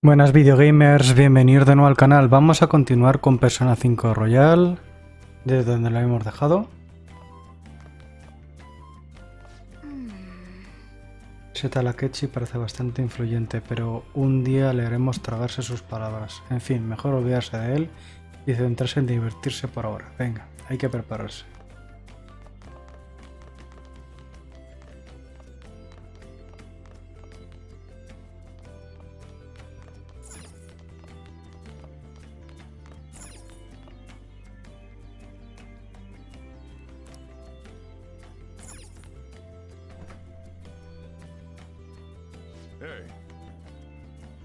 Buenas videogamers, bienvenidos de nuevo al canal. Vamos a continuar con Persona 5 Royal, desde donde lo hemos dejado. Ese tal Akechi parece bastante influyente, pero un día le haremos tragarse sus palabras. En fin, mejor olvidarse de él y centrarse en divertirse por ahora. Venga, hay que prepararse.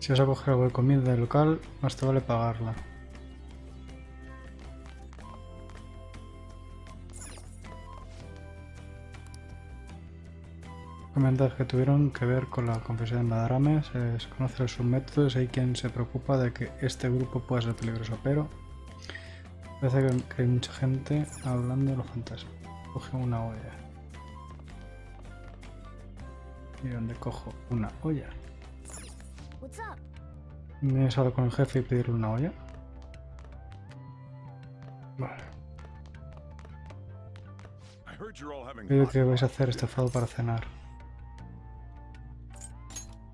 Si vas a coger algo de comida del local, más te vale pagarla. Comentarios que tuvieron que ver con la confesión de Madarame. Se desconoce sus métodos y hay quien se preocupa de que este grupo pueda ser peligroso, pero parece que hay mucha gente hablando de los fantasmas. Coge una olla. ¿Y dónde cojo una olla? ¿Vienes a hablar con el jefe y pedirle una olla? Vale. Creo que vais a hacer estofado para cenar.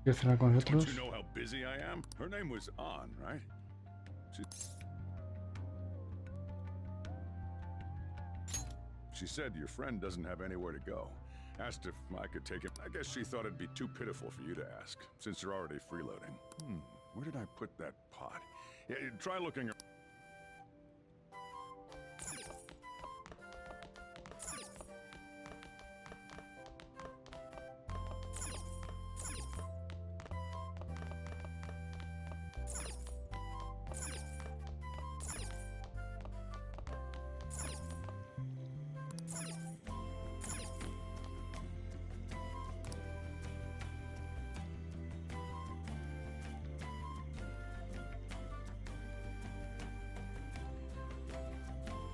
¿Quieres cenar con nosotros? She said your friend doesn't have anywhere to go. Asked if I could take him. I guess she thought it'd be too pitiful for you to ask, since you're already freeloading. Where did I put that pot? Yeah, try looking.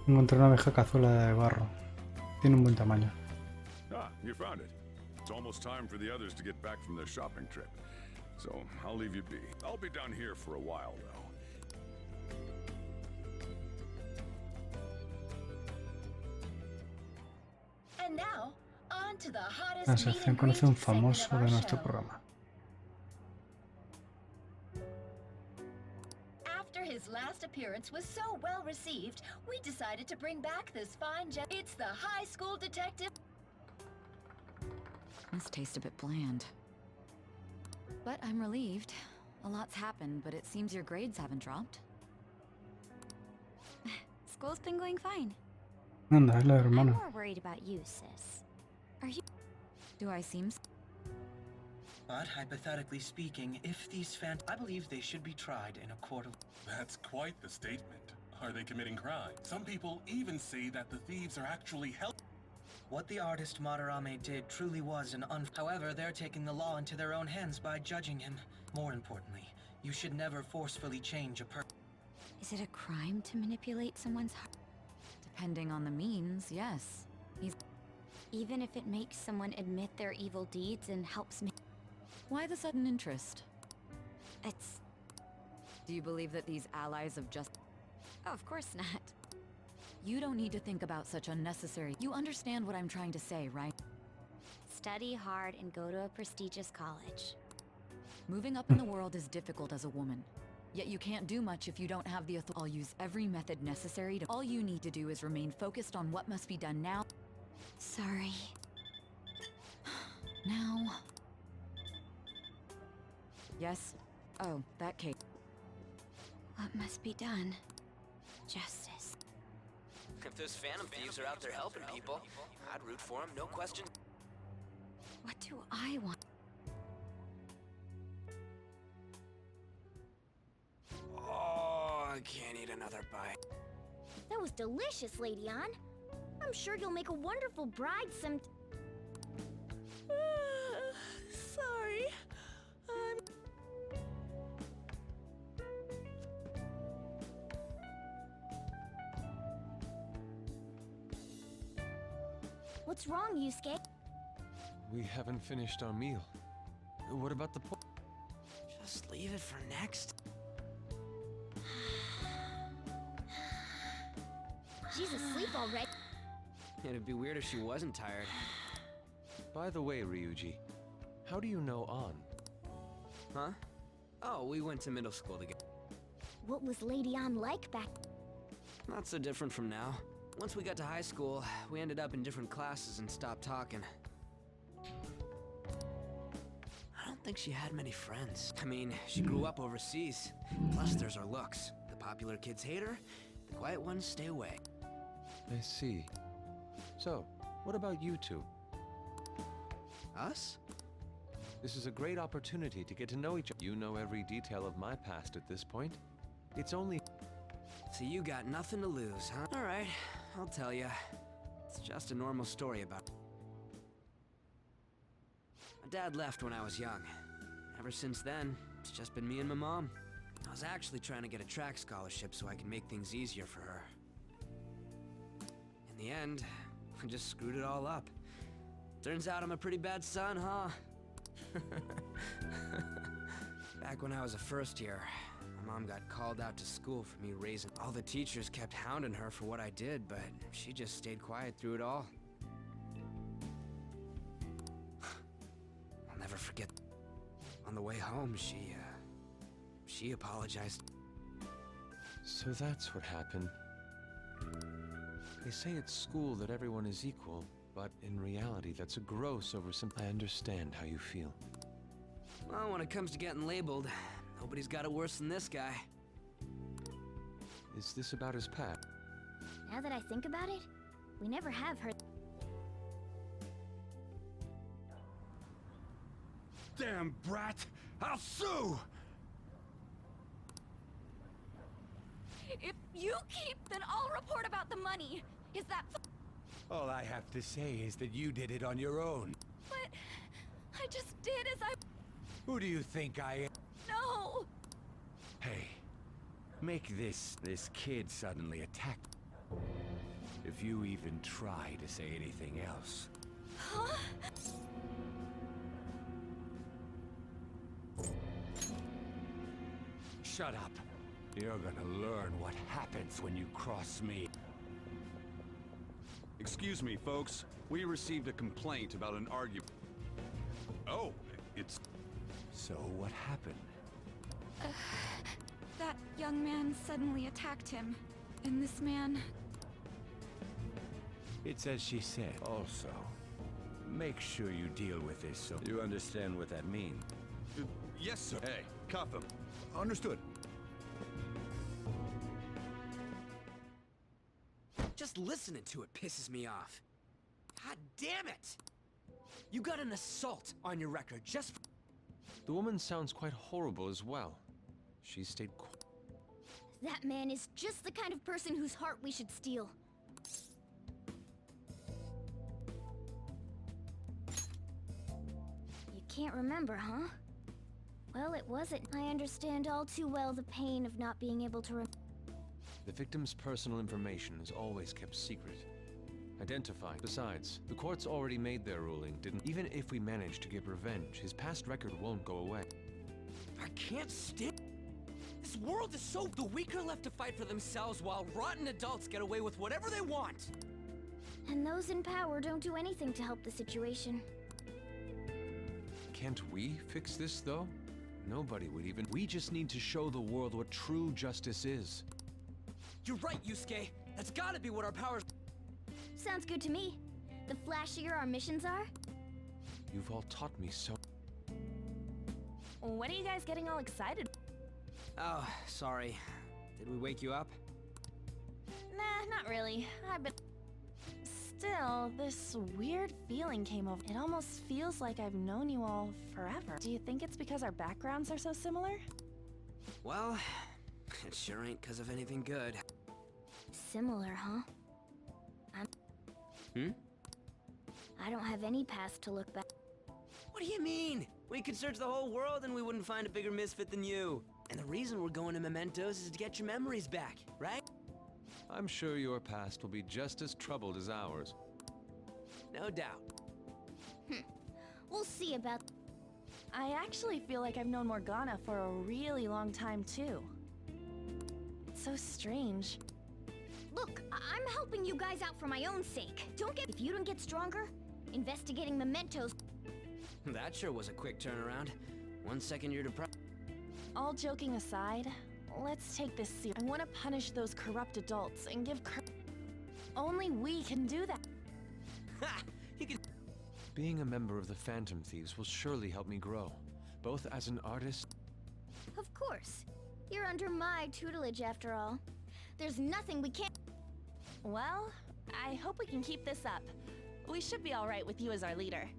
Encontré una abeja cazuela de barro. Tiene un buen tamaño. Ah, you found it. It's almost time for the others to get back from their shopping trip. So I'll leave you be. I'll be down here for a while, though. And now, on to the hottest La sección conoce a un famoso de nuestro programa. After his last appearance was so well received, we decided to bring back this fine It's the high school detective. This tastes a bit bland. But I'm relieved. A lot's happened, but it seems your grades haven't dropped. School's been going fine. Anda, es la I'm hermana. more worried about you, sis. Are you? Do I seem... But hypothetically speaking, if these I believe they should be tried in a court of... That's quite the statement. Are they committing crime? Some people even say that the thieves are actually What the artist Madarame did truly was an However, they're taking the law into their own hands by judging him. More importantly, you should never forcefully change a person. Is it a crime to manipulate someone's heart? Depending on the means, yes. Even if it makes someone admit their evil deeds and helps me... Why the sudden interest? It's... Do you believe that these allies of just... Oh, of course not. You don't need to think about such unnecessary... You understand what I'm trying to say, right? Study hard and go to a prestigious college. Moving up in the world is difficult as a woman. Yet you can't do much if you don't have the authority. I'll use every method necessary to... All you need to do is remain focused on what must be done now. Sorry. Now... Yes? Oh, that case. What must be done? Justice. If those phantom thieves are out there helping people, I'd root for them, no question. What do I want? Oh, I can't eat another bite. That was delicious, Lady Ann. I'm sure you'll make a wonderful bride some... Sorry. What's wrong, Yusuke? We haven't finished our meal. What about the Just leave it for next? She's asleep already. It'd be weird if she wasn't tired. By the way, Ryuji, how do you know An? Huh? Oh, we went to middle school together. What was Lady An like back? Not so different from now. Once we got to high school, we ended up in different classes and stopped talking. I don't think she had many friends. I mean, she grew up overseas. Plus, there's her looks. The popular kids hate her, the quiet ones stay away. I see. So, what about you two? Us? This is a great opportunity to get to know each other. You know every detail of my past at this point. It's only... So you got nothing to lose, huh? Alright, I'll tell you. It's just a normal story about... My dad left when I was young. Ever since then, it's just been me and my mom. I was actually trying to get a track scholarship so I can make things easier for her. In the end, I just screwed it all up. Turns out I'm a pretty bad son, huh? Back when I was a first year, my mom got called out to school for me raising. All the teachers kept hounding her for what I did, but she just stayed quiet through it all. I'll never forget. On the way home, she apologized. So that's what happened. They say at school that everyone is equal, but in reality, that's a gross oversimplification. I understand how you feel. Well, when it comes to getting labeled, nobody's got it worse than this guy. Is this about his past? Now that I think about it, we never have heard. Damn brat! I'll sue! If you keep, then I'll report about the money. Is that... All I have to say is that you did it on your own. But I just did as I... Who do you think I am? No! Hey, make this kid suddenly attack. If you even try to say anything else. Huh? Shut up. You're gonna learn what happens when you cross me. Excuse me, folks. We received a complaint about an argument. Oh, it's... So what happened? That young man suddenly attacked him. And this man... It's as she said. Also, make sure you deal with this so you understand what that means. Yes, sir. Hey, cuff him. Understood. Just listening to it pisses me off. God damn it! You got an assault on your record just for... The woman sounds quite horrible as well. She stayed quiet. That man is just the kind of person whose heart we should steal. You can't remember, huh? Well, it wasn't. I understand all too well the pain of not being able to remember. The victim's personal information is always kept secret. Identified. Besides, the court's already made their ruling, didn't... Even if we manage to get revenge, his past record won't go away. I can't stand... This world is so... The weak are left to fight for themselves while rotten adults get away with whatever they want. And those in power don't do anything to help the situation. Can't we fix this, though? Nobody would even... We just need to show the world what true justice is. You're right, Yusuke. That's gotta be what our powers... Sounds good to me. The flashier our missions are... You've all taught me so... What are you guys getting all excited? Oh, sorry. Did we wake you up? Nah, not really. I've been... Still, this weird feeling came over. It almost feels like I've known you all forever. Do you think it's because our backgrounds are so similar? Well, it sure ain't because of anything good. Similar, huh? I don't have any past to look back. What do you mean? We could search the whole world and we wouldn't find a bigger misfit than you. And the reason we're going to Mementos is to get your memories back, right? I'm sure your past will be just as troubled as ours. No doubt. We'll see about... I actually feel like I've known Morgana for a really long time, too. It's so strange. Look, I'm helping you guys out for my own sake. If you don't get stronger, investigating mementos. That sure was a quick turnaround. 1 second you're depressed. All joking aside, let's take this serious. I want to punish those corrupt adults and give only we can do that. Ha! You can. Being a member of the Phantom Thieves will surely help me grow, both as an artist. Of course. You're under my tutelage after all. There's nothing we can't. Well, I hope we can keep this up. We should be all right with you as our leader.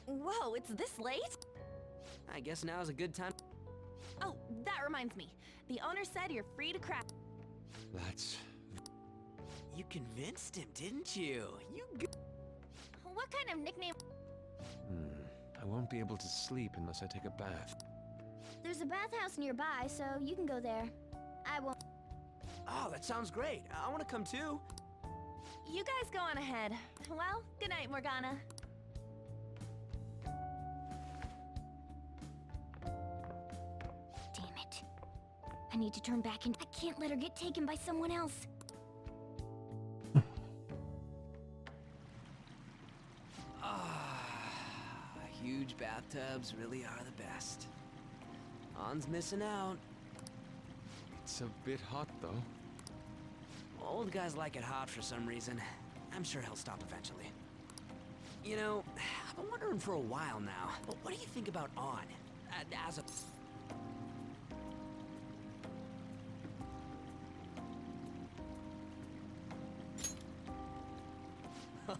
Whoa, it's this late? I guess now's a good time. Oh, that reminds me. The owner said you're free to craft. That's... You convinced him, didn't you? What kind of nickname? I won't be able to sleep unless I take a bath. There's a bathhouse nearby, so you can go there. I won't. Oh, that sounds great. I want to come too. You guys go on ahead. Well, good night, Morgana. Damn it. I need to turn back in. I can't let her get taken by someone else. Huge bathtubs really are the best. Han's missing out. It's a bit hot, though. Old guys like it hot for some reason. I'm sure he'll stop eventually. You know, I've been wondering for a while now, but what do you think about On? As a...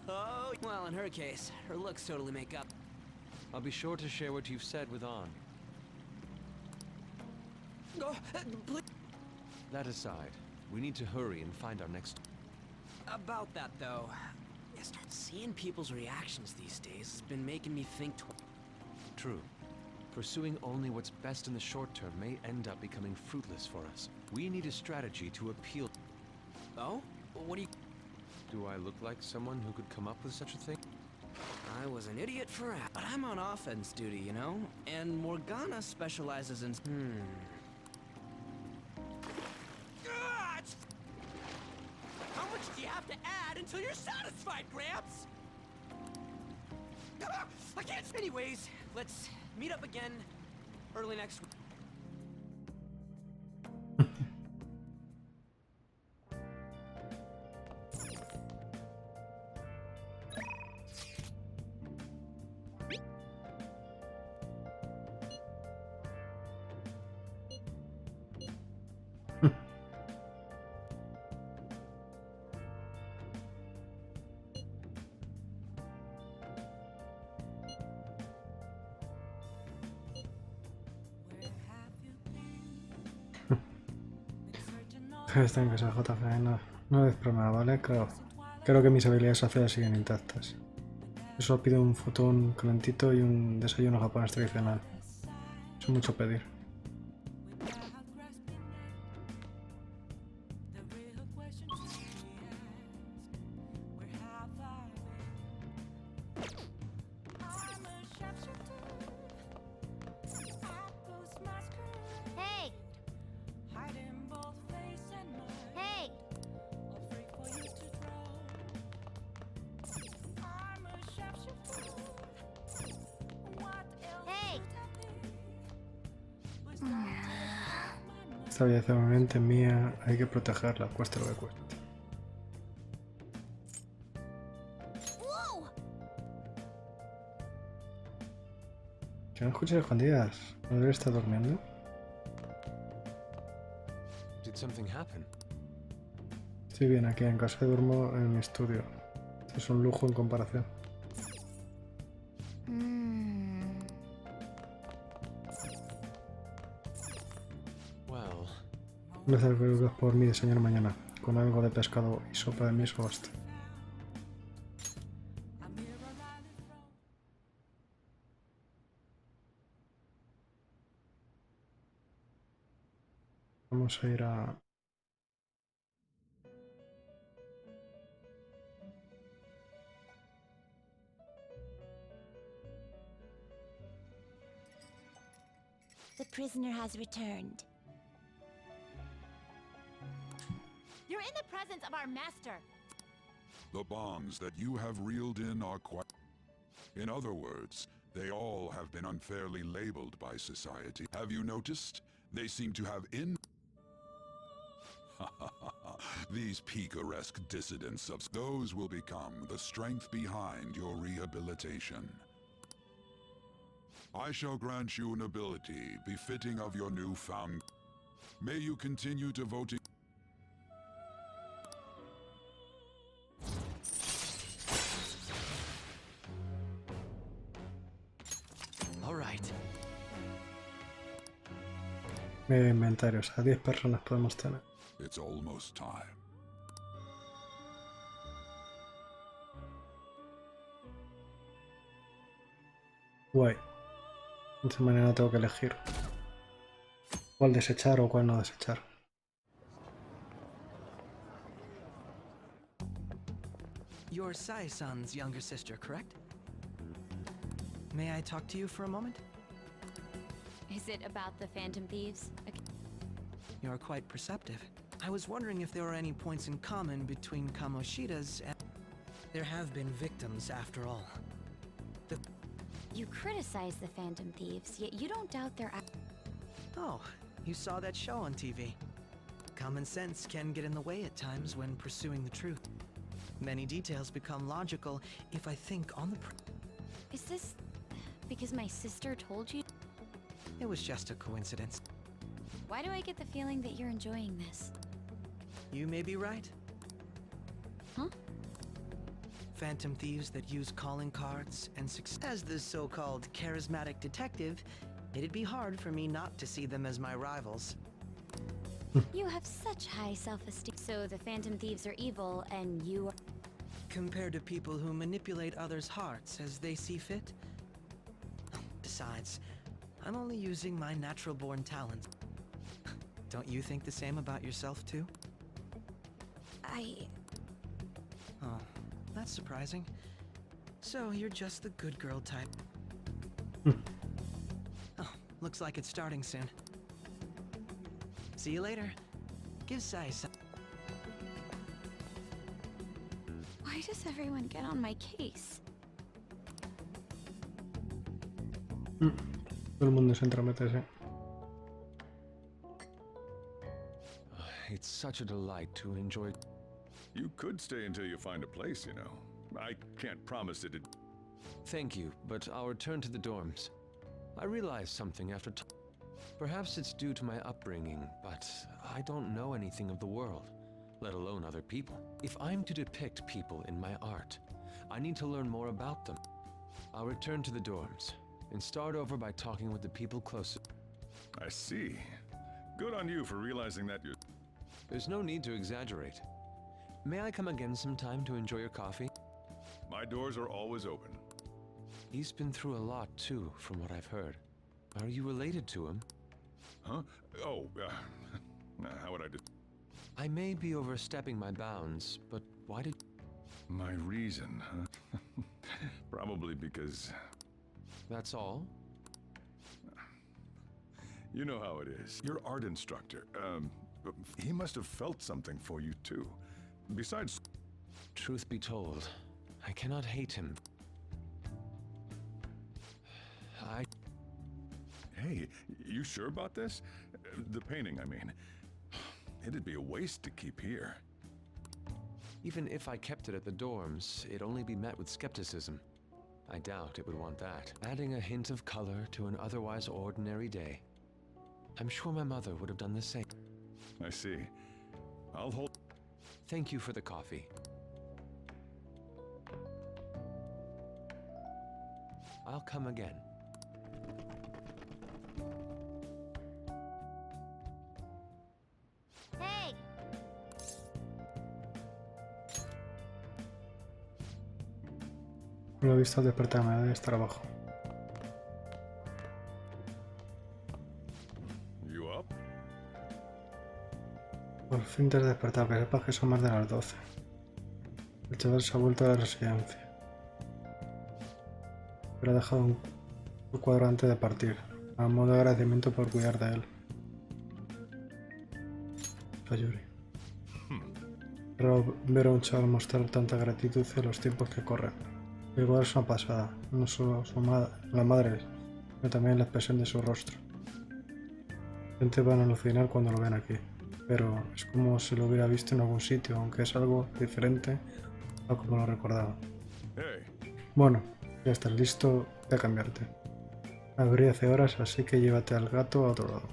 Oh, well, in her case, her looks totally make up. I'll be sure to share what you've said with On. Oh, please. That aside, we need to hurry and find our next... About that, though, I start seeing people's reactions these days has been making me think True. Pursuing only what's best in the short term may end up becoming fruitless for us. We need a strategy to appeal... Oh? What do you... Do I look like someone who could come up with such a thing? I was an idiot for but I'm on offense duty, you know? And Morgana specializes in... How much do you have to add until you're satisfied, Gramps? I can't... Anyways, let's meet up again early next week. Está en casa JF, no des problema, ¿vale? Creo que mis habilidades sociales siguen intactas. Yo solo pido un futón calentito y un desayuno japonés tradicional. Es mucho pedir. Esta belleza obviamente mía, hay que protegerla, cueste lo que cueste. ¿Que no escuchas escondidas? ¿No debería estar durmiendo? Did something happen? Estoy bien aquí en casa, duermo en mi estudio. Esto es un lujo en comparación. Un placer que por mi desayuno mañana, con algo de pescado y sopa de miso basta. Vamos a ir a... The prisoner has returned. You're in the presence of our master. The bonds that you have reeled in are quite... In other words, they all have been unfairly labeled by society. Have you noticed? They seem to have These picaresque dissidents of those will become the strength behind your rehabilitation. I shall grant you an ability befitting of your newfound... May you continue devoting... All right. Medio inventarios. A 10 personas podemos tener. It's almost time. Guay. De esta manera tengo que elegir cuál desechar o cuál no desechar. You're Sai-san's younger sister, correct? May I talk to you for a moment? Is it about the Phantom Thieves? You're quite perceptive. I was wondering if there were any points in common between Kamoshida's and... There have been victims, after all. You criticize the Phantom Thieves, yet you don't doubt their... Oh, you saw that show on TV. Common sense can get in the way at times when pursuing the truth. Many details become logical if I think on the... Is this because my sister told you? It was just a coincidence. Why do I get the feeling that you're enjoying this? You may be right. Huh? Phantom thieves that use calling cards and success. As the so-called charismatic detective, it'd be hard for me not to see them as my rivals. You have such high self-esteem. So the Phantom Thieves are evil and you are... Compared to people who manipulate others' hearts as they see fit? Besides, I'm only using my natural-born talent. Don't you think the same about yourself, too? Oh, that's surprising. So, you're just the good girl type. Oh, looks like it's starting soon. See you later. Give Sai some... Why does everyone get on my case? Todo el mundo se entromete, sí. It's such a delight to enjoy... You could stay until you find a place, you know. I can't promise it. Thank you, but I'll return to the dorms. I realized something after... Perhaps it's due to my upbringing, but I don't know anything of the world, let alone other people. If I'm to depict people in my art, I need to learn more about them. I'll return to the dorms and start over by talking with the people closest. I see. Good on you for realizing that you... There's no need to exaggerate. May I come again sometime to enjoy your coffee? My doors are always open. He's been through a lot too, from what I've heard. Are you related to him? Huh? Oh, how would I do... I may be overstepping my bounds, but why did... My reason, huh? Probably because... That's all? You know how it is. Your art instructor, he must have felt something for you too. Besides... Truth be told, I cannot hate him. Hey, you sure about this? The painting, I mean. It'd be a waste to keep here. Even if I kept it at the dorms, it'd only be met with skepticism. I doubt it would want that. Adding a hint of color to an otherwise ordinary day. I'm sure my mother would have done the same. I see. I'll hold... Thank you for the coffee. I'll come again. Hey! No lo he visto al despertarme, debe estar abajo. You up? Por fin te has despertado, que sepas que son más de las 12. El chaval se ha vuelto a la residencia. Pero ha dejado un cuadro antes de partir. A modo de agradecimiento por cuidar de él. Sayuri. Pero ver a un chaval mostrar tanta gratitud en los tiempos que corren. Igual es una pasada, no solo la madre, sino también la expresión de su rostro. La gente van a alucinar cuando lo ven aquí, pero es como si lo hubiera visto en algún sitio, aunque es algo diferente a como lo recordaba. Bueno, ya estás listo de cambiarte. Abrí hace horas, así que llévate al gato a otro lado.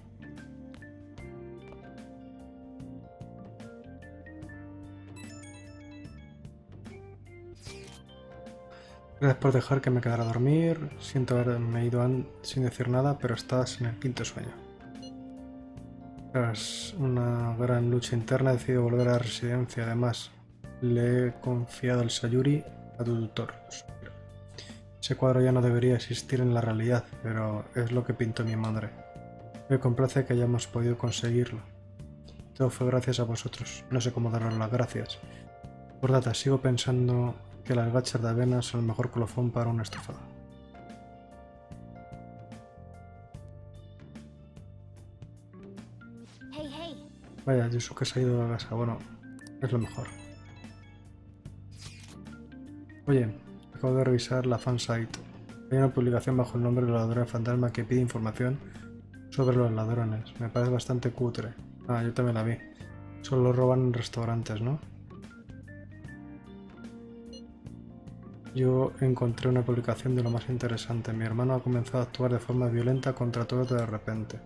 Gracias por dejar que me quedara a dormir. Siento haberme ido sin decir nada, pero estás en el quinto sueño. Tras una gran lucha interna he decidido volver a la residencia. Además, le he confiado el Sayuri a tu tutor. Ese cuadro ya no debería existir en la realidad, pero es lo que pintó mi madre. Me complace que hayamos podido conseguirlo. Todo fue gracias a vosotros. No sé cómo daros las gracias. Por data, sigo pensando que las gachas de avena son el mejor colofón para un estofado. Vaya, Yusuke se ha ido a casa. Bueno, es lo mejor. Oye, acabo de revisar la fansite. Hay una publicación bajo el nombre de Ladrón Fantasma que pide información sobre los ladrones. Me parece bastante cutre. Ah, yo también la vi. Solo roban en restaurantes, ¿no? Yo encontré una publicación de lo más interesante. Mi hermano ha comenzado a actuar de forma violenta contra todos de repente.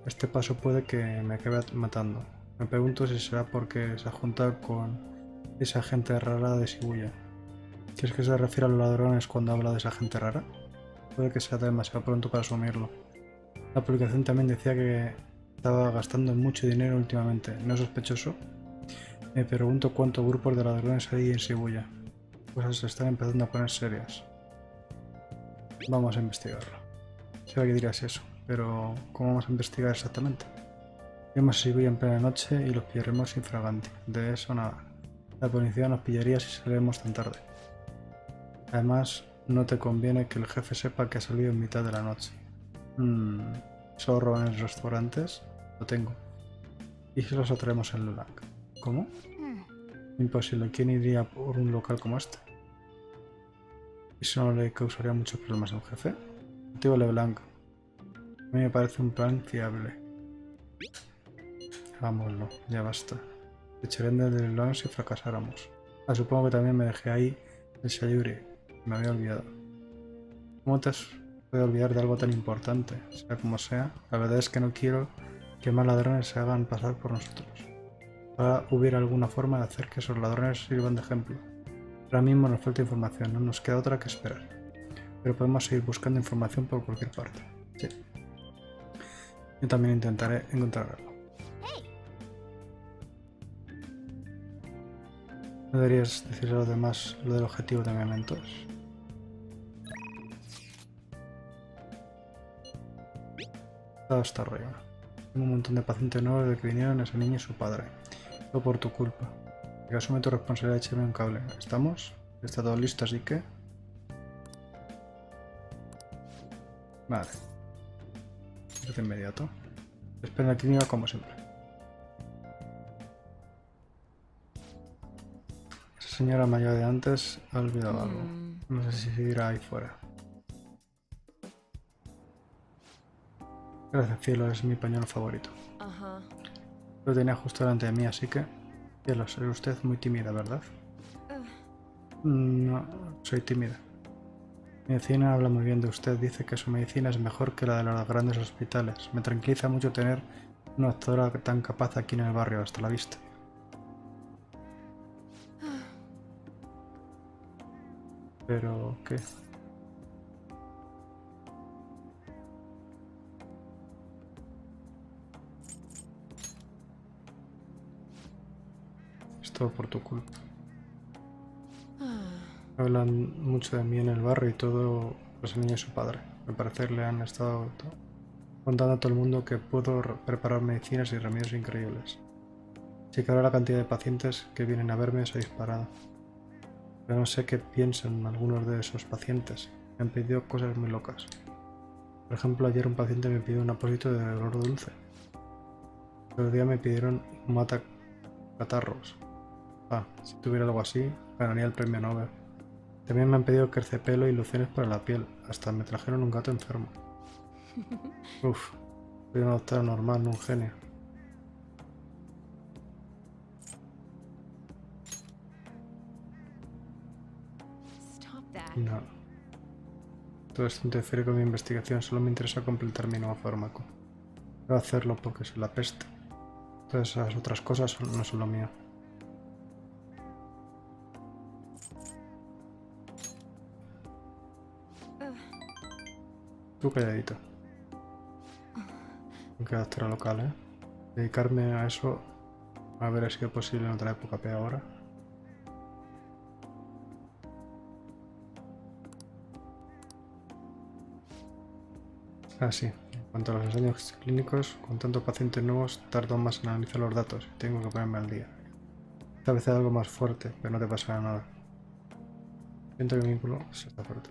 Este paso puede que me acabe matando. Me pregunto si será porque se ha juntado con esa gente rara de Shibuya. ¿Crees que se refiere a los ladrones cuando habla de esa gente rara? Puede que sea demasiado pronto para asumirlo. La publicación también decía que estaba gastando mucho dinero últimamente. ¿No es sospechoso? Me pregunto cuántos grupos de ladrones hay en Shibuya. Cosas se están empezando a poner serias. Vamos a investigarlo. Sé que dirías eso, pero ¿cómo vamos a investigar exactamente? Iremos a Shibuya en plena noche y los pillaremos infraganti. De eso nada. La policía nos pillaría si salimos tan tarde. Además, no te conviene que el jefe sepa que ha salido en mitad de la noche. ¿Solo roban en los restaurantes? Lo tengo. ¿Y si los atraemos en LeBlanc? ¿Cómo? Imposible. ¿Quién iría por un local como este? ¿Eso no le causaría muchos problemas al jefe? Objetivo LeBlanc. A mí me parece un plan fiable. Hagámoslo, ya basta. Echarían de LeBlanc si fracasáramos. Ah, supongo que también me dejé ahí el Sayuri. Me había olvidado. ¿Cómo te has podido olvidar de algo tan importante? Sea como sea, la verdad es que no quiero que más ladrones se hagan pasar por nosotros. Ahora hubiera alguna forma de hacer que esos ladrones sirvan de ejemplo. Ahora mismo nos falta información, no nos queda otra que esperar. Pero podemos seguir buscando información por cualquier parte. Sí. Yo también intentaré encontrarlo. ¿No deberías decir a los demás lo del objetivo de mementos? Todo está arriba. Tengo un montón de pacientes nuevos desde que vinieron ese niño y su padre. Todo por tu culpa. Que asume tu responsabilidad de echarme un cable. ¿Estamos? Está todo listo, así que... Vale. De inmediato. Espera en la clínica como siempre. Esa señora mayor de antes ha olvidado algo. No sé si seguirá ahí fuera. Gracias, cielo, es mi pañuelo favorito. Lo tenía justo delante de mí, así que... Cielo, es usted muy tímida, ¿verdad? No, soy tímida. Mi vecina habla muy bien de usted, dice que su medicina es mejor que la de los grandes hospitales. Me tranquiliza mucho tener una doctora tan capaz aquí en el barrio. Hasta la vista. ¿Pero qué? Es todo por tu culpa. Hablan mucho de mí en el barrio y todo, pues el niño y su padre. Al parecer le han estado contando a todo el mundo que puedo preparar medicinas y remedios increíbles. Así que ahora la cantidad de pacientes que vienen a verme se ha disparado. Pero no sé qué piensan algunos de esos pacientes. Me han pedido cosas muy locas. Por ejemplo, ayer un paciente me pidió un apósito de dolor dulce. El otro día me pidieron un matacatarros. Si tuviera algo así, ganaría el premio Nobel. También me han pedido terciopelo y lociones para la piel. Hasta me trajeron un gato enfermo. Uf, soy una doctora normal, no un genio. No. Todo esto interfiere con mi investigación. Solo me interesa completar mi nuevo fármaco. Voy a hacerlo porque es la peste. Todas esas otras cosas no son lo mío. Tú calladito. Aunque doctora local, ¿eh? Dedicarme a eso habría sido posible en otra época, pero ahora... sí. En cuanto a los ensayos clínicos, con tantos pacientes nuevos, tardo más en analizar los datos y tengo que ponerme al día. Esta vez es algo más fuerte, pero no te pasará nada. Siento que mi vínculo se está fuerte.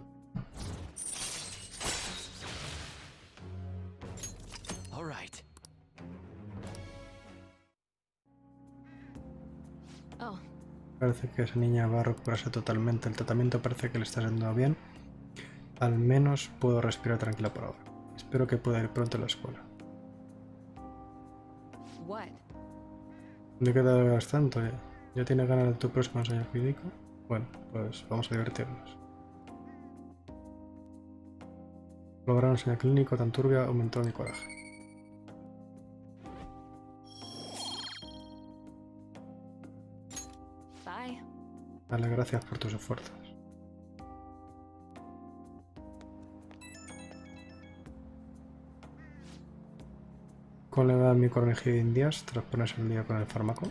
Parece que esa niña va a recuperarse totalmente. El tratamiento parece que le está yendo bien. Al menos puedo respirar tranquila por ahora. Espero que pueda ir pronto a la escuela. ¿De qué te alegas tanto? ¿Ya tienes ganas de tu próximo ensayo clínico? Bueno, pues vamos a divertirnos. Lograr un ensayo clínico tan turbio aumentó mi coraje. Dale, gracias por tus esfuerzos. ¿Cómo le va mi conejillo de indias tras ponerse el día con el fármaco?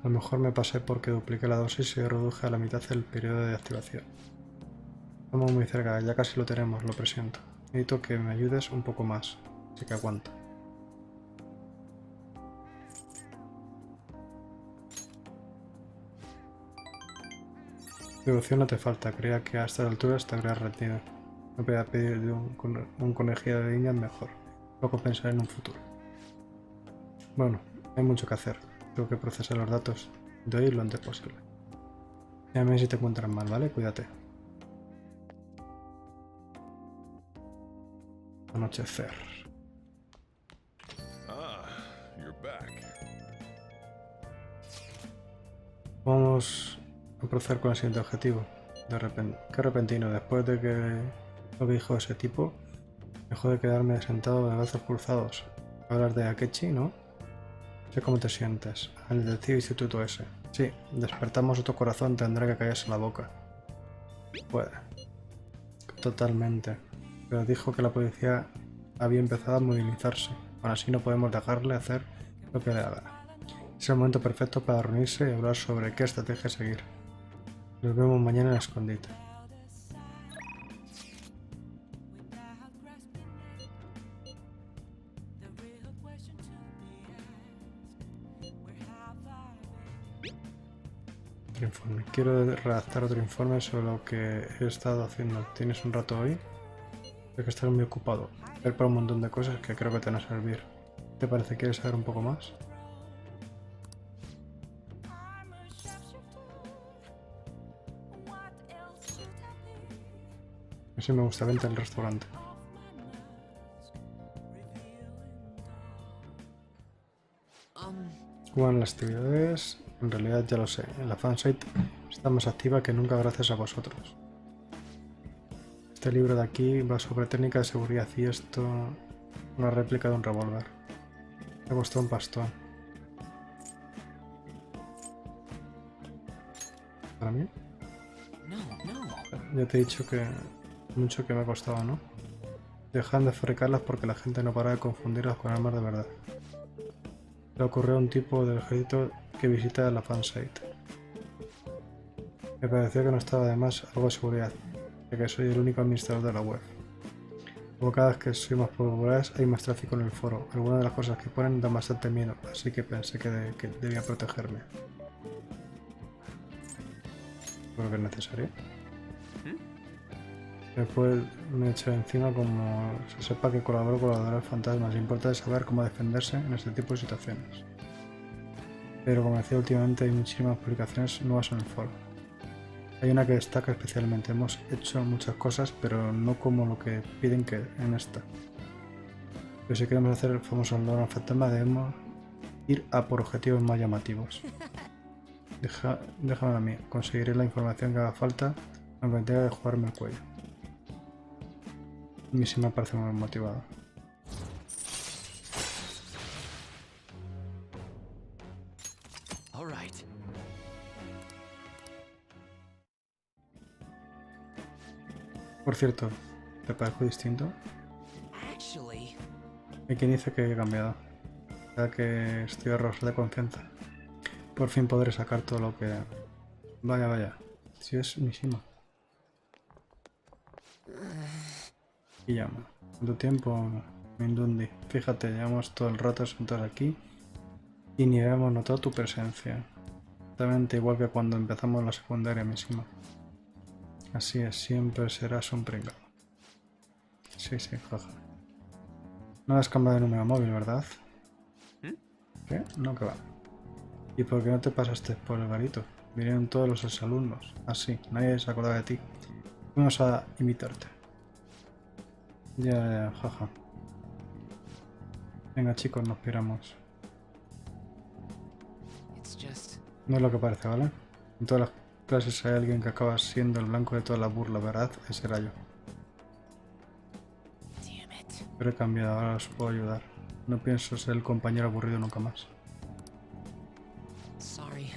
A lo mejor me pasé porque dupliqué la dosis y reduje a la mitad el periodo de activación. Estamos muy cerca, ya casi lo tenemos, lo presiento. Necesito que me ayudes un poco más, así que aguanta. Devoción no te falta, creía que a estas alturas te habrías rendido. Me voy a pedir de un conejillo de indias mejor. Luego pensaré en un futuro. Bueno, hay mucho que hacer. Tengo que procesar los datos de hoy lo antes posible. Llámame si te encuentras mal, ¿vale? Cuídate. Anochecer. Vamos a proceder con el siguiente objetivo. De repente, qué repentino, después de que lo que dijo ese tipo, dejó de quedarme sentado de brazos cruzados. Hablas de Akechi, ¿no? Sé cómo te sientes. El detective instituto ese. Sí, despertamos otro corazón, tendrá que callarse la boca. Puede. Totalmente. Pero dijo que la policía había empezado a movilizarse. Aún así no podemos dejarle hacer lo que le haga. Es el momento perfecto para reunirse y hablar sobre qué estrategia seguir. Nos vemos mañana en el escondite. Otro informe. Quiero redactar otro informe sobre lo que he estado haciendo. ¿Tienes un rato hoy? Creo que estás muy ocupado. Ver para un montón de cosas que creo que te van a servir. ¿Te parece? ¿Quieres saber un poco más? Así me gusta, vente al restaurante. Bueno, las actividades, en realidad ya lo sé. En la fansite está más activa que nunca gracias a vosotros. Este libro de aquí va sobre técnica de seguridad y esto, una réplica de un revólver. Me ha costado un pastón. ¿Para mí? Ya te he dicho que mucho que me ha costado, ¿no? Dejan de fabricarlas porque la gente no para de confundirlas con armas de verdad. Le ocurrió a un tipo del ejército que visita la fansite. Me pareció que no estaba de más algo de seguridad, ya que soy el único administrador de la web. Como cada vez que soy más populares hay más tráfico en el foro. Algunas de las cosas que ponen dan bastante miedo, así que pensé que debía protegerme. Creo que es necesario. Después me echo encima como se sepa que colaboro con los fantasmas. Importa saber cómo defenderse en este tipo de situaciones. Pero como decía últimamente hay muchísimas publicaciones nuevas en el foro. Hay una que destaca especialmente. Hemos hecho muchas cosas, pero no como lo que piden que en esta. Pero si queremos hacer el famoso logro fantasma debemos ir a por objetivos más llamativos. Déjame a mí. Conseguiré la información que haga falta aunque tenga que jugarme el cuello. A mí sí me parece muy motivado. Por cierto, ¿te parezco distinto? Hay quien dice que he cambiado. Ya que estoy a rebosar de confianza. Por fin podré sacar todo lo que... Vaya, vaya. Si es Mishima. Y llama. ¿Cuánto tiempo, Mindundi? Fíjate, llevamos todo el rato sentados aquí y ni habíamos notado tu presencia. Exactamente igual que cuando empezamos la secundaria, Mishima. Así es, siempre serás un pringado. Sí, jaja. No has cambiado de número móvil, ¿verdad? ¿Qué? No, que va. ¿Y por qué no te pasaste por el garito? Vinieron todos los exalumnos. Ah, sí, nadie se acordaba de ti. Vamos a invitarte. Ya, jaja. Venga, chicos, nos piramos. No es lo que parece, ¿vale? En todas las clases hay alguien que acaba siendo el blanco de toda la burla, ¿verdad? Ese era yo. Pero he cambiado, ahora os puedo ayudar. No pienso ser el compañero aburrido nunca más.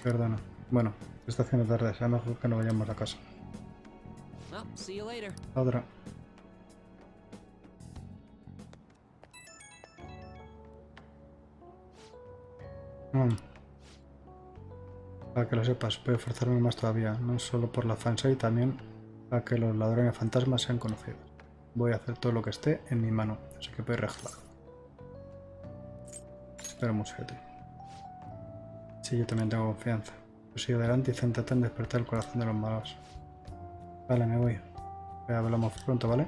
Perdona. Bueno, se está haciendo tarde, será mejor que no vayamos a casa. Otra. Para que lo sepas, puedo esforzarme más todavía, no solo por la fansite, también para que los ladrones fantasmas sean conocidos. Voy a hacer todo lo que esté en mi mano, así que puedes regalar. Espero mucho de ti. Sí, yo también tengo confianza. Yo sigo adelante y céntrate en despertar el corazón de los malos. Vale, me voy. Hablamos pronto, ¿vale?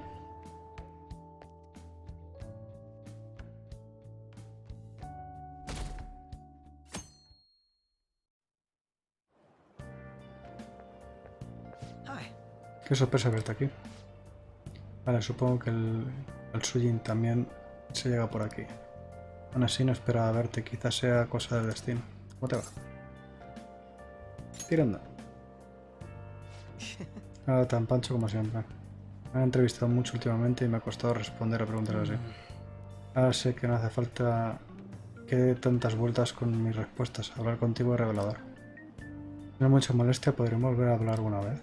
Qué sorpresa verte aquí. Vale, supongo que el Sujin también se llega por aquí. Aún así no esperaba verte, quizás sea cosa del destino. ¿Cómo te va? Tirando. Nada tan pancho como siempre. Me han entrevistado mucho últimamente y me ha costado responder a preguntas así. Ahora sé que no hace falta que dé tantas vueltas con mis respuestas. Hablar contigo es revelador. No hay mucha molestia, podremos volver a hablar alguna vez.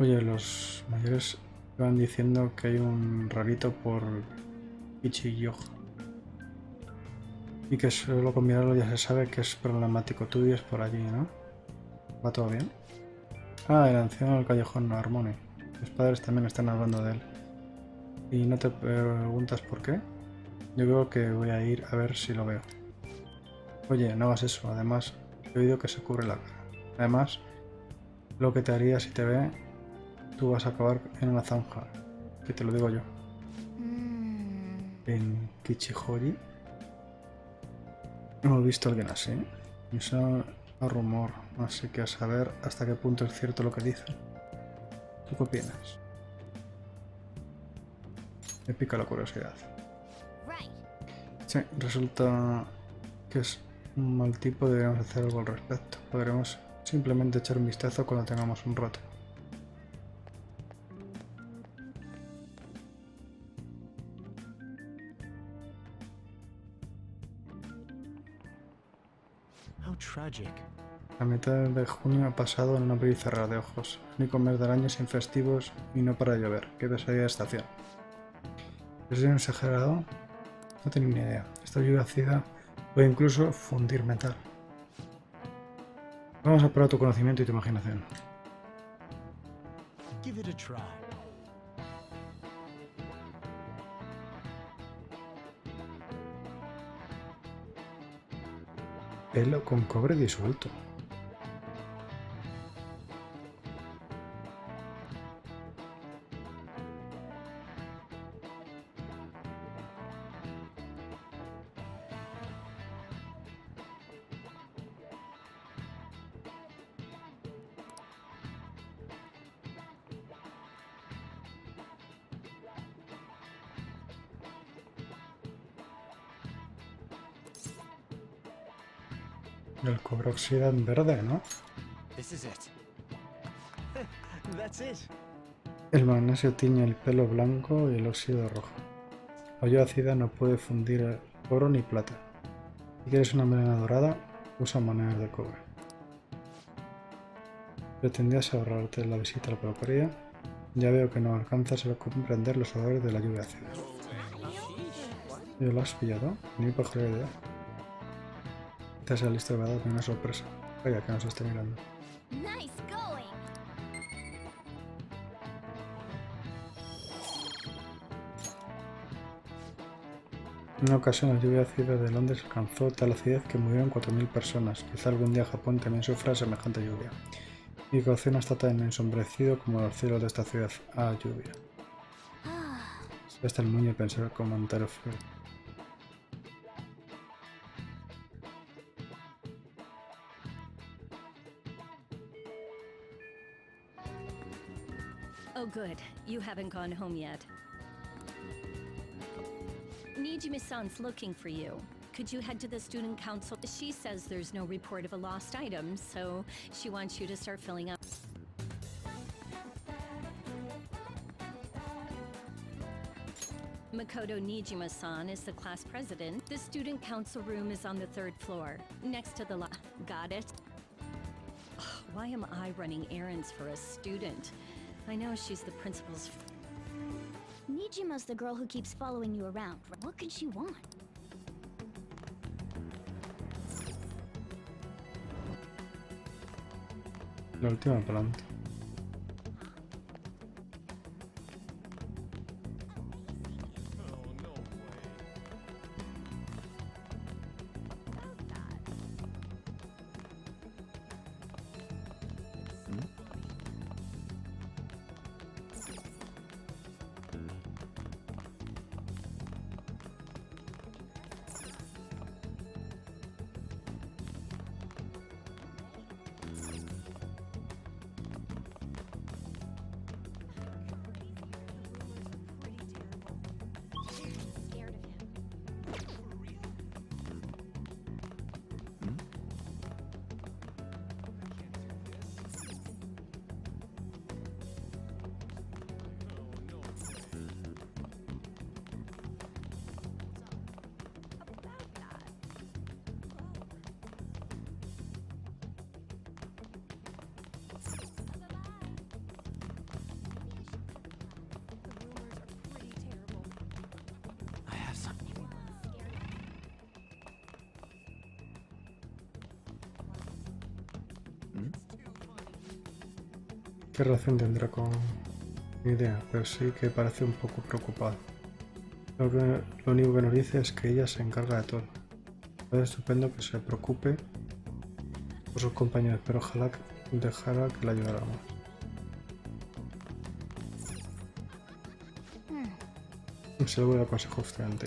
Oye, los mayores van diciendo que hay un rarito por Ichiyoj. Y que solo con mirarlo ya se sabe que es problemático. Tú vives por allí, ¿no? ¿Va todo bien? Ah, el anciano del callejón Harmony. Mis padres también están hablando de él. ¿Y no te preguntas por qué? Yo creo que voy a ir a ver si lo veo. Oye, no hagas eso. Además, he oído que se cubre la cara. Además, lo que te haría si te ve, tú vas a acabar en una zanja. Que te lo digo yo. En Kichihoji. ¿Hemos visto a alguien así? Me suena a rumor, así que a saber hasta qué punto es cierto lo que dicen. ¿Tú qué opinas? Me pica la curiosidad. Sí, resulta que es un mal tipo, deberíamos hacer algo al respecto. Podremos simplemente echar un vistazo cuando tengamos un rato. La mitad de junio ha pasado en un abrir y cerrar de ojos. Único mes del año sin festivos y no para de llover. Qué pesadilla de estación. ¿Es un exagerado? No tengo ni idea. Esta lluvia ácida puede incluso fundir metal. Vamos a probar tu conocimiento y tu imaginación. Give it a try. Pelo con cobre disuelto. El cobre oxida en verde, ¿no? This is it. That's it. El magnesio tiñe el pelo blanco y el óxido rojo. La lluvia ácida no puede fundir oro ni plata. Si quieres una melena dorada, usa monedas de cobre. ¿Pretendías ahorrarte la visita a la peluquería? Ya veo que no alcanzas a comprender los olores de la lluvia ácida. ¿Y lo has pillado? Ni por la idea. Te has listo de verdad, una sorpresa. Vaya que nos está mirando. Nice going. En una ocasión la lluvia ácida de Londres alcanzó tal acidez que murieron 4.000 personas. Quizá algún día Japón también sufra semejante lluvia. Mi corazón está tan ensombrecido como los cielos de esta ciudad. Ah, lluvia. Hasta el muñe pensar el comentario frío. Oh good, you haven't gone home yet. Nijime-san's looking for you. Could you head to the student council? She says there's no report of a lost item, so she wants you to start filling up. Makoto Nijima-san is the class president. The student council room is on the 3rd floor, next to the Got it? Why am I running errands for a student? I know she's the principal's... Nijima's the girl who keeps following you around. What could she want? La última planta. ¿Qué relación tendrá con mi idea? Pero sí que parece un poco preocupado. Lo único que nos dice es que ella se encarga de todo. Es estupendo que se preocupe por sus compañeros, pero ojalá dejara que la ayudáramos. Se lo voy a aconsejar justamente.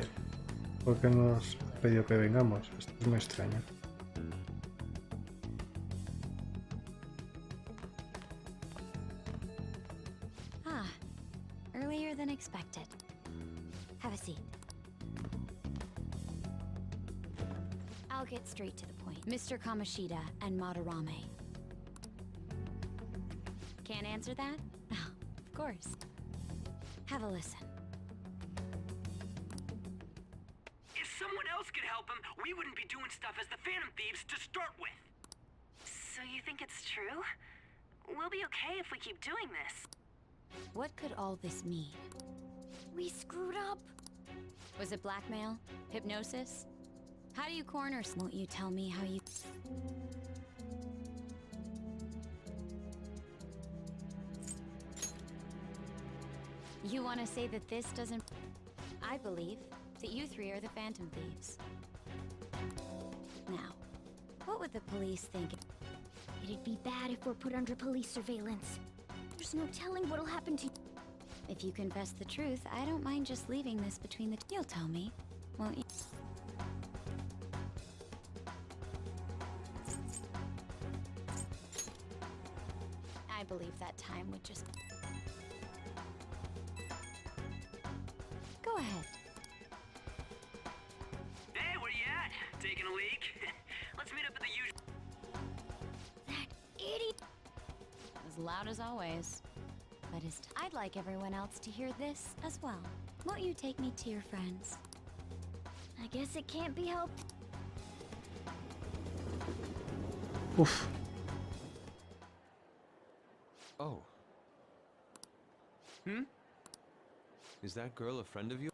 ¿Por qué nos ha pedido que vengamos? Esto es muy extraño. Earlier than expected. Have a seat. I'll get straight to the point. Mr. Kamoshida and Madarame. Can't answer that? Oh, of course. Have a listen. If someone else could help him, we wouldn't be doing stuff as the Phantom Thieves to start with. So you think it's true? We'll be okay if we keep doing this. What could all this mean? We screwed up. Was it blackmail? Hypnosis? How do you corner? Won't you tell me how you... You want to say that this doesn't... I believe that you three are the Phantom Thieves. Now, What would the police think? It'd be bad if we're put under police surveillance. There's no telling what'll happen to you. If you confess the truth, I don't mind just leaving this between the two. You'll tell me, won't you? I believe that time would just... Go ahead. Hey, where you at? Taking a leak? Let's meet up at the usual... That idiot! As loud as always. But I'd like everyone else to hear this as well. Won't you take me to your friends? I guess it can't be helped. Uf. Oh. Is that girl a friend of you?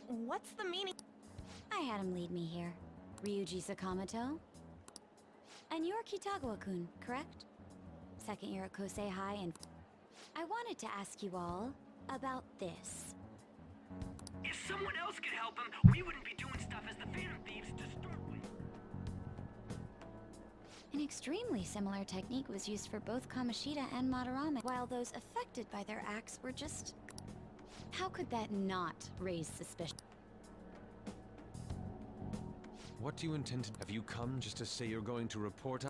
What's the meaning? I had him lead me here. Ryuji Sakamoto. And you're Kitagawa-kun, correct? Second year at Kosei High, and I wanted to ask you all about this. If someone else could help him, we wouldn't be doing stuff as the Phantom Thieves to start with. An extremely similar technique was used for both Kamoshida and Madarame, while those affected by their acts were just... How could that not raise suspicion? What do you intend to... Have you come just to say you're going to report...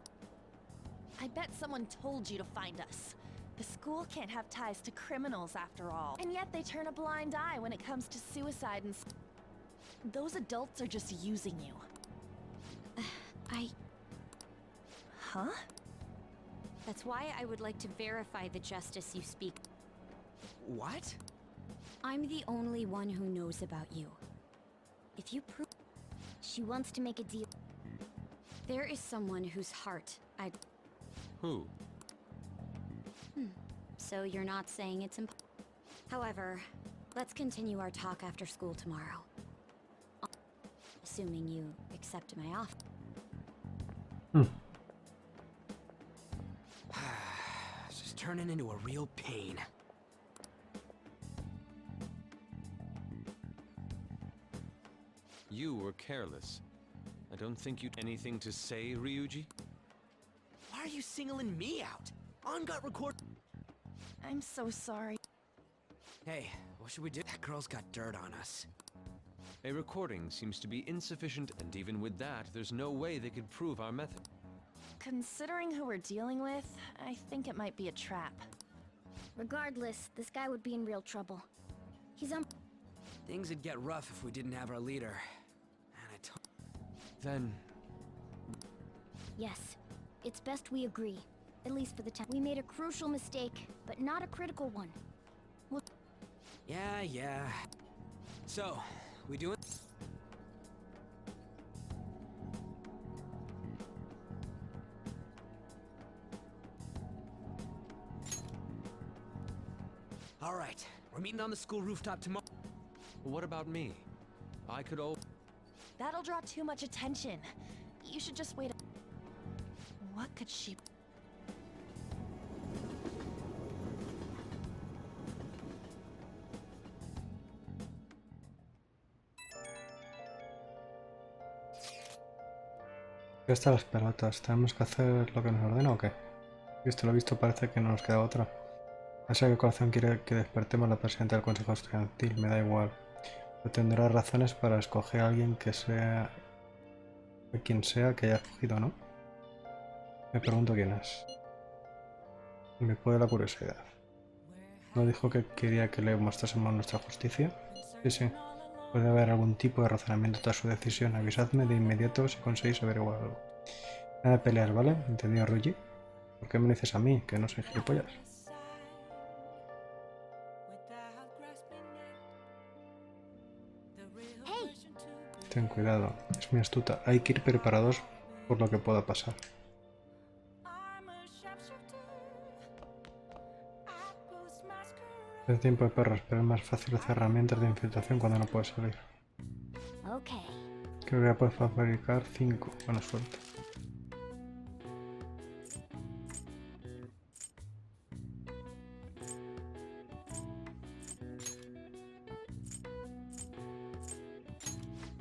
I bet someone told you to find us. The school can't have ties to criminals after all. And yet they turn a blind eye when it comes to suicide and... Those adults are just using you. Huh? That's why I would like to verify the justice you speak. What? I'm the only one who knows about you. If you prove... She wants to make a deal. There is someone whose heart I'd... Who? So you're not saying it's impossible? However, let's continue our talk after school tomorrow. Assuming you accept my offer. It's just turning into a real pain. You were careless. I don't think you'd anything to say, Ryuji? Why are you singling me out? On got record... I'm so sorry. Hey, what should we do? That girl's got dirt on us. A recording seems to be insufficient, and even with that, there's no way they could prove our method. Considering who we're dealing with, I think it might be a trap. Regardless, this guy would be in real trouble. He's on... Things would get rough if we didn't have our leader. And Then... Yes. It's best we agree. At least for the time. We made a crucial mistake, but not a critical one. Well... Yeah. So, we doing... Alright, we're meeting on the school rooftop tomorrow. What about me? I could That'll draw too much attention. You should just wait. What could she... ¿Qué están las pelotas? ¿Tenemos que hacer lo que nos ordena o qué? Visto lo visto, parece que no nos queda otra. Ya sé que el corazón quiere que despertemos a la presidenta del consejo estudiantil, me da igual. Pero tendrá razones para escoger a alguien que sea... de quien sea que haya escogido, ¿no? Me pregunto quién es. Me puede la curiosidad. ¿No dijo que quería que le mostrásemos nuestra justicia? Sí. Puede haber algún tipo de razonamiento tras su decisión. Avisadme de inmediato si conseguís averiguar algo. Nada de pelear, ¿vale? ¿Entendido, Ryuji? ¿Por qué me lo dices a mí, que no soy gilipollas? ¡Hey! Ten cuidado, es muy astuta. Hay que ir preparados por lo que pueda pasar. Es tiempo de perros, pero es más fácil hacer herramientas de infiltración cuando no puedes salir. Okay. Creo que ya puedes fabricar 5. Buena suerte.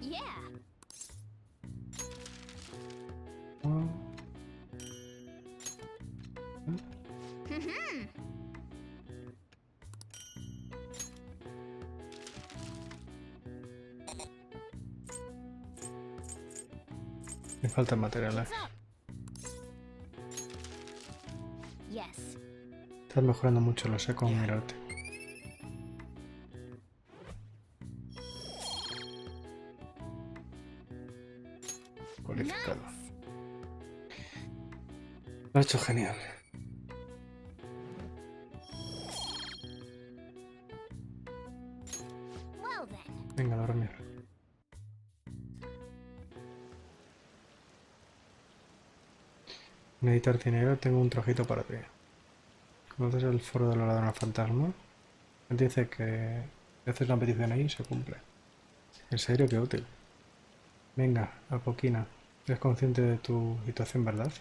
Yeah. Me faltan materiales. Yes. Estás mejorando mucho, lo sé con mirarte. Cualificado. Lo has hecho genial. Well then. Venga, a dormir. Necesitar dinero, tengo un trojito para ti. ¿Conoces el foro de los ladrones fantasma? Él dice que si haces una petición ahí se cumple. ¿En serio? Qué útil. Venga, Apoquina. Eres consciente de tu situación, ¿verdad?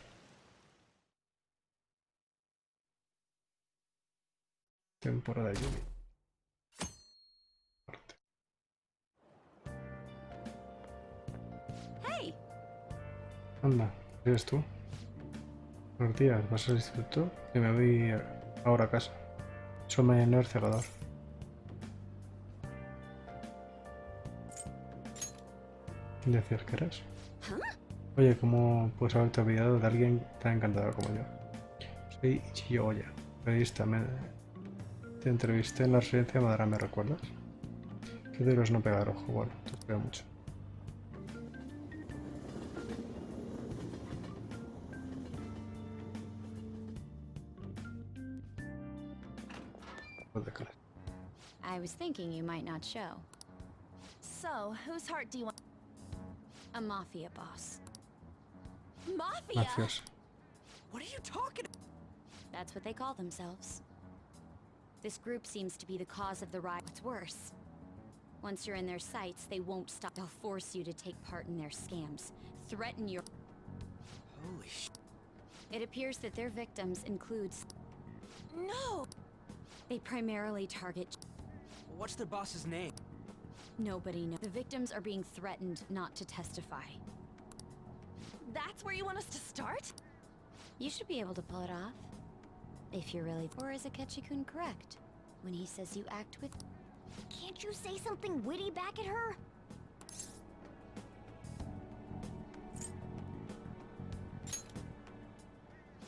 Temporada de lluvia. Hey. Anda, ¿eres tú? Buenos días, ¿vas al instituto? Que me voy ahora a casa. Soy mañana cegador. ¿Quién decías que eres? Oye, ¿cómo puedes haberte olvidado de alguien tan encantador como yo? Soy Ichioya, periodista. Te entrevisté en la residencia de Madara, ¿me recuerdas? Qué duro es no pegar ojo. Bueno, te espero mucho. I was thinking you might not show. So, whose heart do you want? A mafia boss. Mafia? Mafioso. What are you talking about? That's what they call themselves. This group seems to be the cause of the riot. What's worse, once you're in their sights, they won't stop. They'll force you to take part in their scams, threaten your... Holy sh... It appears that their victims includes... No! They primarily target... What's their boss's name? Nobody knows. The victims are being threatened not to testify. That's where you want us to start? You should be able to pull it off. If you're really... Or is Akechi-kun correct when he says you act with... Can't you say something witty back at her?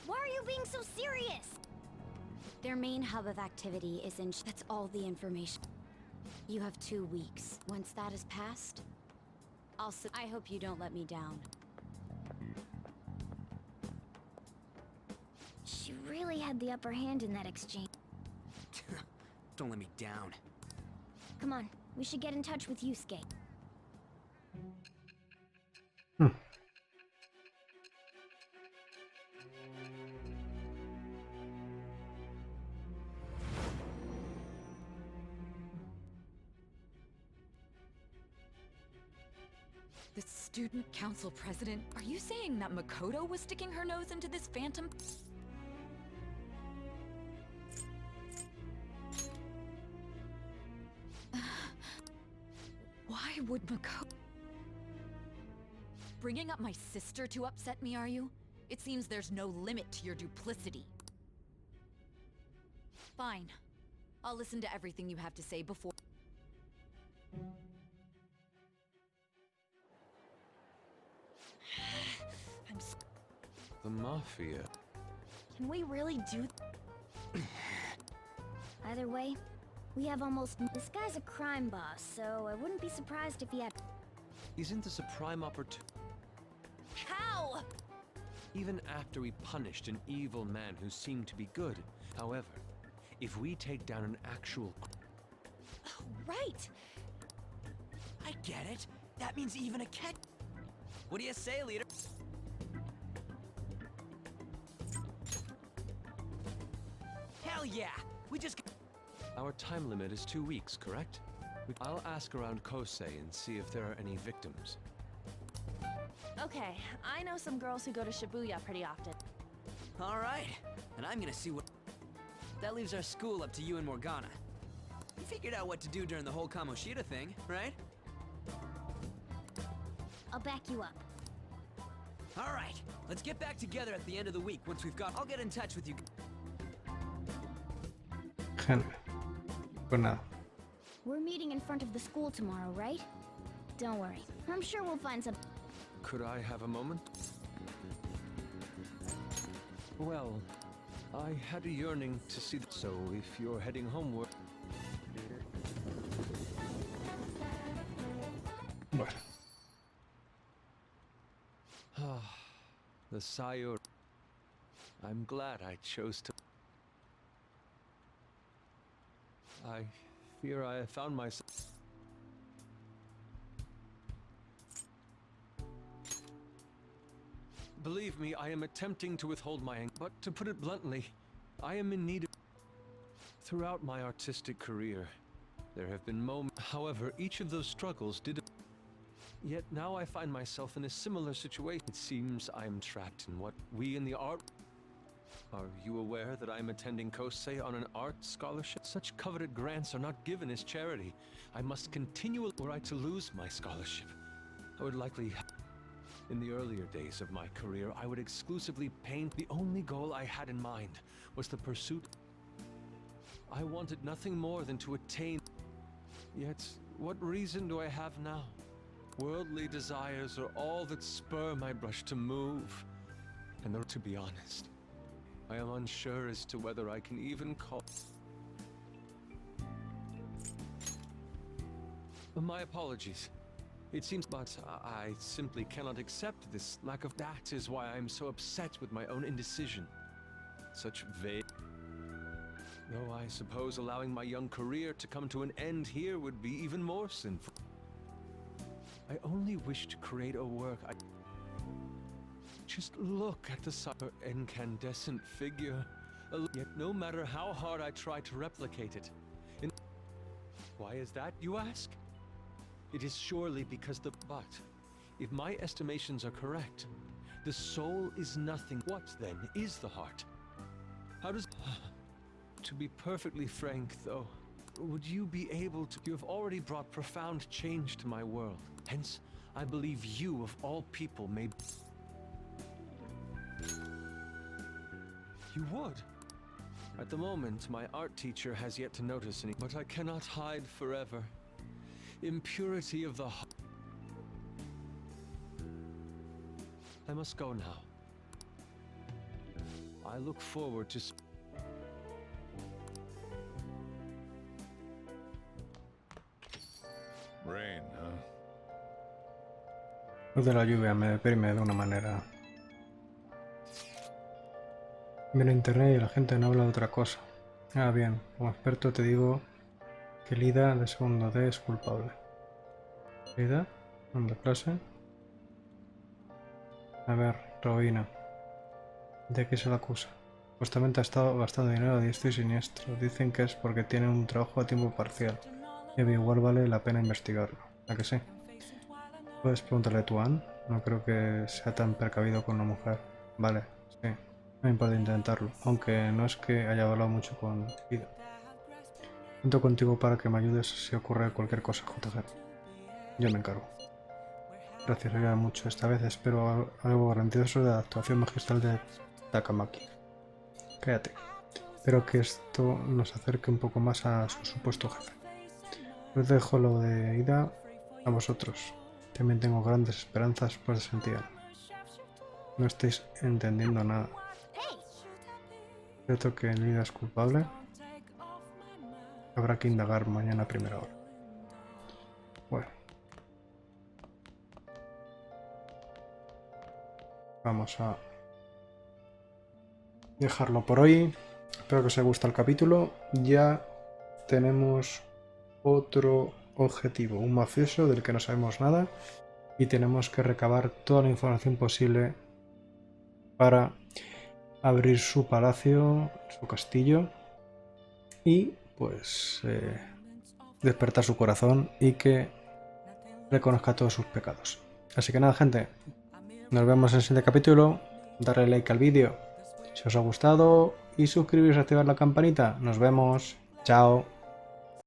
Why are you being so serious? Their main hub of activity is in... That's all the information. You have 2 weeks. Once that is passed, I hope you don't let me down. She really had the upper hand in that exchange. Don't let me down. Come on, we should get in touch with Yusuke. The student council president? Are you saying that Makoto was sticking her nose into this phantom? Why would Makoto... Bringing up my sister to upset me, are you? It seems there's no limit to your duplicity. Fine. I'll listen to everything you have to say before... The Mafia. Can we really do... Either way, we have almost... This guy's a crime boss, so I wouldn't be surprised if he had... Isn't this a prime opportunity? How? Even after we punished an evil man who seemed to be good. However, if we take down an actual... Right! I get it. That means even a cat... What do you say, leader? Hell yeah! We just... Our time limit is 2 weeks, correct? I'll ask around Kosei and see if there are any victims. Okay, I know some girls who go to Shibuya pretty often. Alright, and I'm gonna see what... That leaves our school up to you and Morgana. You figured out what to do during the whole Kamoshida thing, right? I'll back you up. Alright, let's get back together at the end of the week once we've got... I'll get in touch with you. Genial. Pues nada. We're meeting in front of the school tomorrow, right? Don't worry. I'm sure we'll find some... Could I have a moment? Well, I had a yearning to see so if you're heading homeward... Bueno. The Sayor. I'm glad I chose to... I fear I have found myself... Believe me, I am attempting to withhold my anger, but to put it bluntly, I am in need of... Throughout my artistic career, there have been moments... However, each of those struggles did... Yet now I find myself in a similar situation. It seems I am trapped in what we in the art... Are you aware that I am attending Kosei on an art scholarship? Such coveted grants are not given as charity. I must continually... Were I to lose my scholarship, I would likely... In the earlier days of my career, I would exclusively paint. The only goal I had in mind was the pursuit. I wanted nothing more than to attain. Yet, what reason do I have now? Worldly desires are all that spur my brush to move. And though, to be honest, I am unsure as to whether I can even call... My apologies. It seems, but I simply cannot accept this lack of... That is why I am so upset with my own indecision. Such vague... Though I suppose allowing my young career to come to an end here would be even more sinful. I only wish to create a work. Just look at the incandescent figure. Yet no matter how hard I try to replicate it... Why is that, you ask? It is surely because the... But, if my estimations are correct, the soul is nothing. What, then, is the heart? How does... To be perfectly frank, though, would you be able to... You have already brought profound change to my world. Hence, I believe you, of all people, may... You would? At the moment, my art teacher has yet to notice any... But I cannot hide forever. Impurity of the heart. I must go now. I look forward to... Rain, huh? Lo de la lluvia me deprime de una manera. Miro internet y la gente no habla de otra cosa. Ah, bien, como experto te digo que Lida de segundo D es culpable. Lida, ¿dónde clase? A ver, Robina. ¿De qué se la acusa? Supuestamente ha estado gastando dinero a diestro y siniestro. Dicen que es porque tiene un trabajo a tiempo parcial. Y igual vale la pena investigarlo. ¿A que sí? Puedes preguntarle tú a Ann. No creo que sea tan precavido con una mujer. Vale, sí. No me importa intentarlo. Aunque no es que haya hablado mucho con Ida. Cuento contigo para que me ayudes si ocurre cualquier cosa, JG. Yo me encargo. Gracias, ayuda mucho. Esta vez espero algo grandioso de la actuación magistral de Takamaki. Cállate. Espero que esto nos acerque un poco más a su supuesto jefe. Os dejo lo de Ida a vosotros. También tengo grandes esperanzas por ese sentido. No estáis entendiendo nada. ¿Cierto que Ida es culpable? Habrá que indagar mañana a primera hora. Bueno. Vamos a dejarlo por hoy. Espero que os haya gustado el capítulo. Ya tenemos otro objetivo, un mafioso del que no sabemos nada y tenemos que recabar toda la información posible para abrir su palacio, su castillo y pues despertar su corazón y que reconozca todos sus pecados. Así que nada, gente, nos vemos en el siguiente capítulo. Darle like al vídeo si os ha gustado y suscribiros y activar la campanita. Nos vemos. Chao.